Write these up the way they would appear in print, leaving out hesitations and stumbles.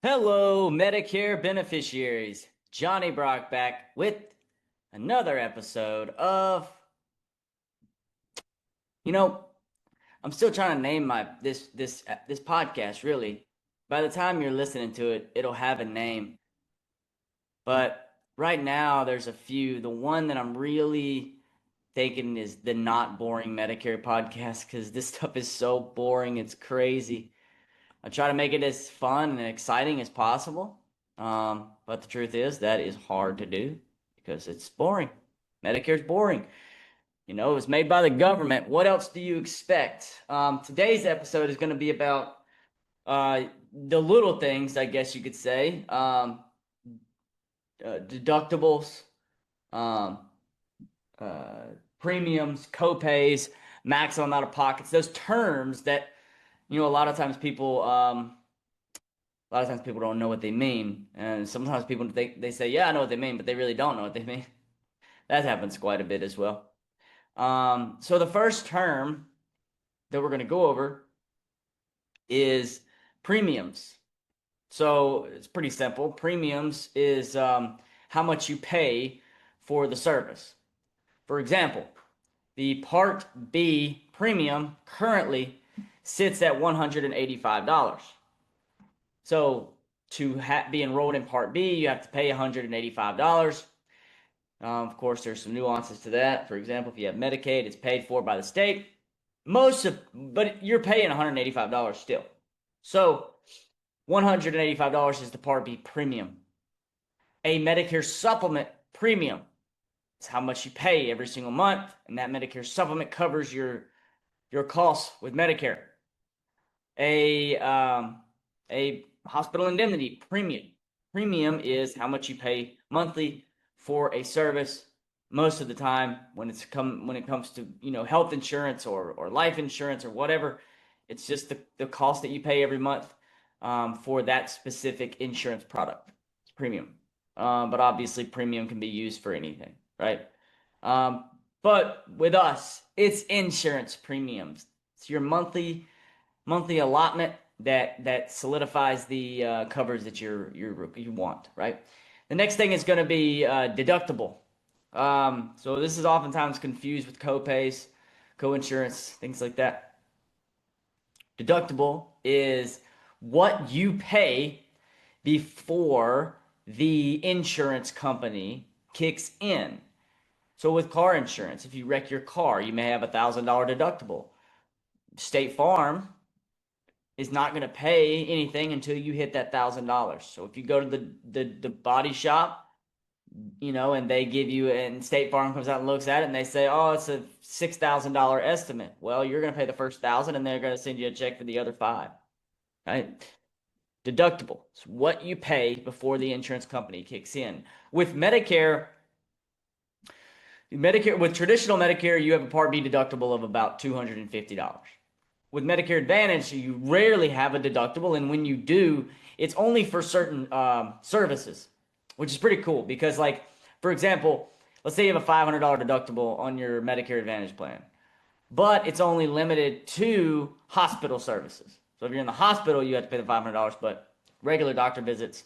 Hello, Medicare beneficiaries. Johnny Brock back with another episode of, you know, I'm still trying to name my this podcast really. By the time you're listening to it, it'll have a name. But right now there's a few. The one that I'm really thinking is the Not Boring Medicare podcast because this stuff is so boring, it's crazy. I try to make it as fun and exciting as possible. But the truth is that is hard to do because it's boring. Medicare's boring. It was made by the government. What else do you expect? Today's episode is going to be about the little things, I guess you could say. Deductibles, um, uh, premiums, copays, maximum out of pockets. Those terms that a lot of times people don't know what they mean, and sometimes people they say, "Yeah, I know what they mean," but they really don't know what they mean. That happens quite a bit as well. So the first term that we're going to go over is premiums. So it's pretty simple. Premiums is how much you pay for the service. For example, the Part B premium currently sits at $185. So to be enrolled in Part B, you have to pay $185. Of course, there's some nuances to that. For example, if you have Medicaid, it's paid for by the state. But you're paying $185 still. So $185 is the Part B premium. A Medicare supplement premium is how much you pay every single month, and that Medicare supplement covers your costs with Medicare. A hospital indemnity premium. Premium is how much you pay monthly for a service. Most of the time, when it comes to health insurance or life insurance or whatever, it's just the cost that you pay every month for that specific insurance product. It's premium, but obviously premium can be used for anything, right? But with us, it's insurance premiums. It's your monthly allotment that solidifies the coverage that you want, right? The next thing is going to be deductible. So this is oftentimes confused with copays, coinsurance, things like that. Deductible is what you pay before the insurance company kicks in. So with car insurance, if you wreck your car, you may have $1,000 deductible. State Farm is not going to pay anything until you hit that $1,000. So if you go to the body shop, and they give you, and State Farm comes out and looks at it, and they say, "Oh, it's a $6,000 estimate." Well, you're going to pay the first 1,000, and they're going to send you a check for the other 5. Right? Deductible. It's what you pay before the insurance company kicks in. With Medicare, with traditional Medicare, you have a Part B deductible of about $250. With Medicare Advantage, you rarely have a deductible, and when you do, it's only for certain services, which is pretty cool because, like, for example, let's say you have a $500 deductible on your Medicare Advantage plan, but it's only limited to hospital services. So if you're in the hospital, you have to pay the $500, but regular doctor visits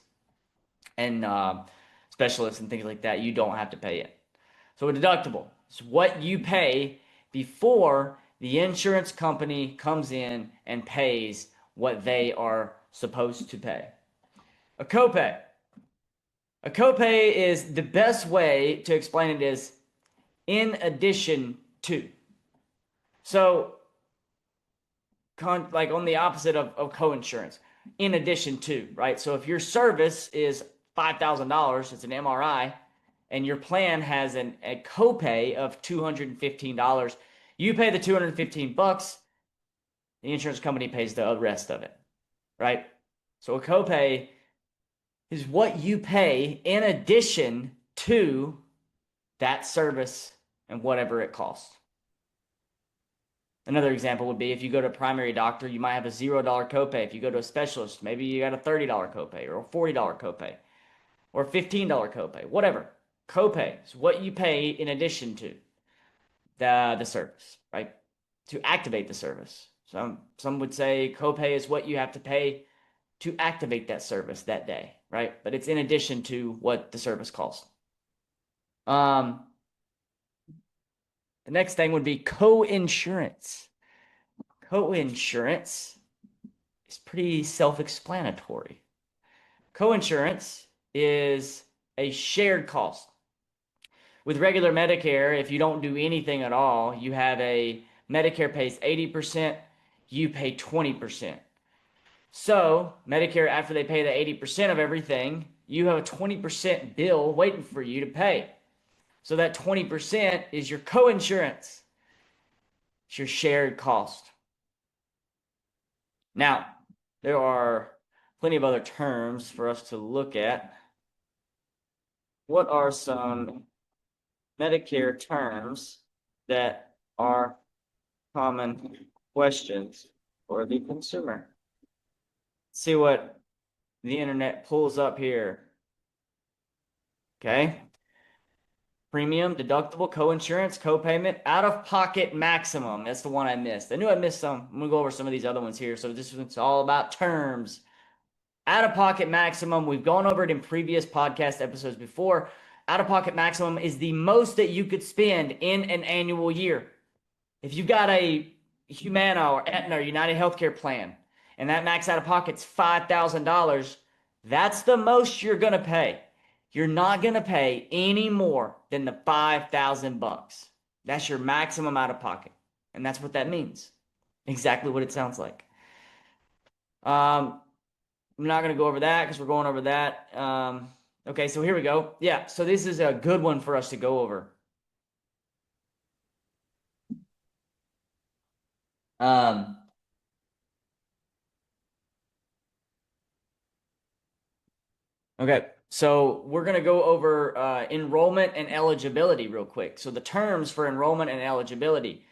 and specialists and things like that, you don't have to pay it. So a deductible is what you pay before the insurance company comes in and pays what they are supposed to pay. A copay. A copay is the best way to explain it is in addition to. So, like on the opposite of coinsurance, in addition to, right? So if your service is $5,000, it's an MRI, and your plan has a copay of $215, you pay the $215, the insurance company pays the rest of it, right? So a copay is what you pay in addition to that service and whatever it costs. Another example would be if you go to a primary doctor, you might have a $0 copay. If you go to a specialist, maybe you got a $30 copay or a $40 copay or a $15 copay, whatever. Copay is what you pay in addition to the service, right? To activate the service. Some would say copay is what you have to pay to activate that service that day, right? But it's in addition to what the service costs. Um, the next thing would be co-insurance. Co-insurance is pretty self-explanatory. Co-insurance is a shared cost. With regular Medicare, if you don't do anything at all, you have a Medicare pays 80%, you pay 20%. So, Medicare, after they pay the 80% of everything, you have a 20% bill waiting for you to pay. So, that 20% is your co-insurance. It's your shared cost. Now, there are plenty of other terms for us to look at. What are some Medicare terms that are common questions for the consumer? Let's see what the internet pulls up here. Okay. Premium, deductible, co-insurance, co-payment, out-of-pocket maximum. That's the one I missed. I knew I missed some. I'm gonna go over some of these other ones here. So this one's all about terms. Out-of-pocket maximum. We've gone over it in previous podcast episodes before. Out-of-pocket maximum is the most that you could spend in an annual year. If you got a Humana or Aetna or United Healthcare plan, and that max out of pocket's $5,000, that's the most you're gonna pay. You're not gonna pay any more than the 5,000 bucks. That's your maximum out of pocket, and that's what that means. Exactly what it sounds like. I'm not gonna go over that because we're going over that. Okay, so here we go. Yeah, so this is a good one for us to go over. Um, Okay, so we're going to go over enrollment and eligibility real quick. So the terms for enrollment and eligibility.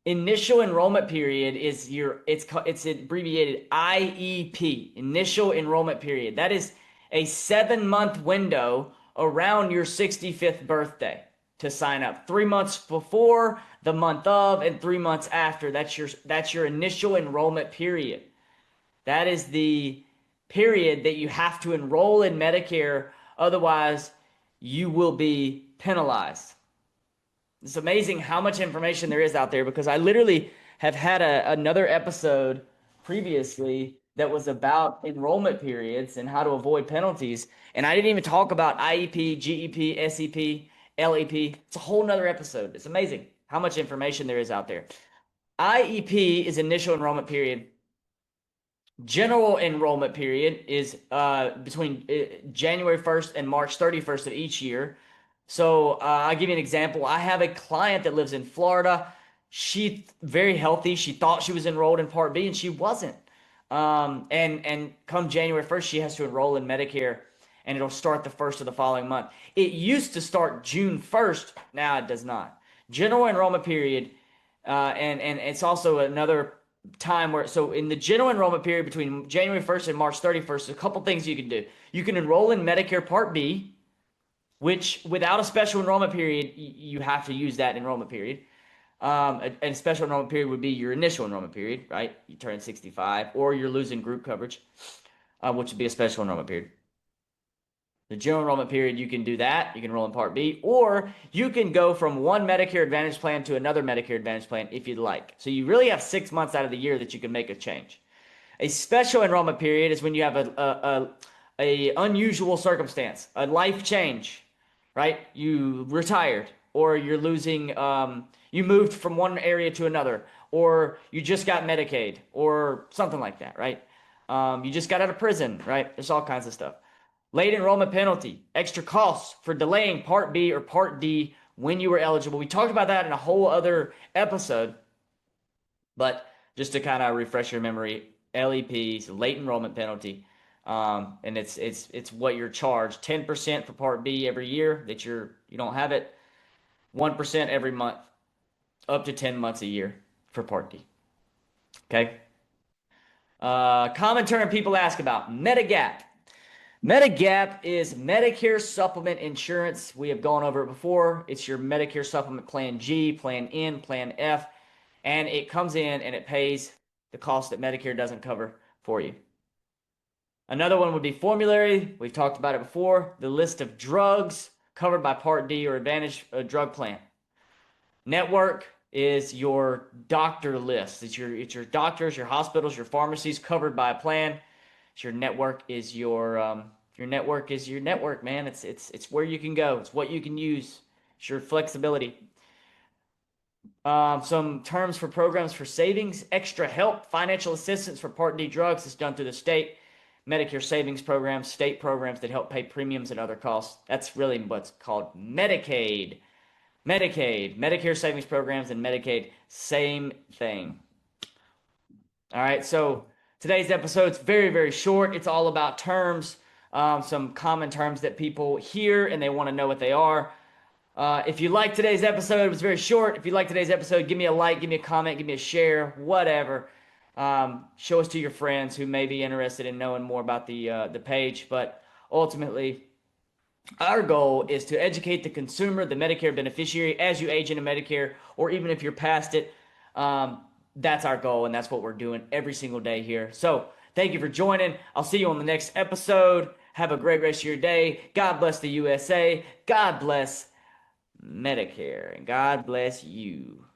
Initial enrollment period is it's abbreviated IEP, initial enrollment period. That is a 7-month window around your 65th birthday to sign up. 3 months before, the month of, and 3 months after. That's your initial enrollment period. That is the period that you have to enroll in Medicare. Otherwise, you will be penalized. It's amazing how much information there is out there because I literally have had another episode previously that was about enrollment periods and how to avoid penalties. And I didn't even talk about IEP, GEP, SEP, LEP. It's a whole nother episode. It's amazing how much information there is out there. IEP is initial enrollment period. General enrollment period is between January 1st and March 31st of each year. So I'll give you an example. I have a client that lives in Florida. She very healthy. She thought she was enrolled in Part B and she wasn't. And come January 1st, she has to enroll in Medicare and it'll start the first of the following month. It used to start June 1st. Now it does not. General enrollment period, and it's also another time where, so in the general enrollment period between January 1st and March 31st, a couple things you can do. You can enroll in Medicare Part B, which without a special enrollment period, you have to use that enrollment period. And special enrollment period would be your initial enrollment period, right? You turn 65, or you're losing group coverage, which would be a special enrollment period. The general enrollment period, you can do that. You can enroll in Part B, or you can go from one Medicare Advantage plan to another Medicare Advantage plan if you'd like. So you really have 6 months out of the year that you can make a change. A special enrollment period is when you have a unusual circumstance, a life change, right? You retired, or you're losing, you moved from one area to another, or you just got Medicaid, or something like that, right? You just got out of prison, right? There's all kinds of stuff. Late enrollment penalty, extra costs for delaying Part B or Part D when you were eligible. We talked about that in a whole other episode, but just to kind of refresh your memory, LEP is late enrollment penalty, and it's what you're charged. 10% for Part B every year that you don't have it. 1% every month, up to 10 months a year for Part D. Okay. Common term people ask about Medigap. Medigap is Medicare Supplement Insurance. We have gone over it before. It's your Medicare Supplement Plan G, Plan N, Plan F, and it comes in and it pays the cost that Medicare doesn't cover for you. Another one would be formulary. We've talked about it before. The list of drugs covered by Part D or Advantage drug plan. Network is your doctor list. It's your doctors, your hospitals, your pharmacies covered by a plan. Your network is your network is your network, man. It's where you can go. It's what you can use. It's your flexibility. Some terms for programs for savings, extra help, financial assistance for Part D drugs is done through the state. Medicare savings programs, state programs that help pay premiums and other costs. That's really what's called Medicaid. Medicaid, Medicare savings programs, and Medicaid, same thing. All right, so today's episode's very, very short. It's all about terms, some common terms that people hear and they want to know what they are. If you like today's episode, it was very short. If you like today's episode, give me a like, give me a comment, give me a share, whatever. Show us to your friends who may be interested in knowing more about the page. But ultimately, our goal is to educate the consumer, the Medicare beneficiary, as you age into Medicare, or even if you're past it. That's our goal, and that's what we're doing every single day here. So thank you for joining. I'll see you on the next episode. Have a great rest of your day. God bless the USA. God bless Medicare, and God bless you.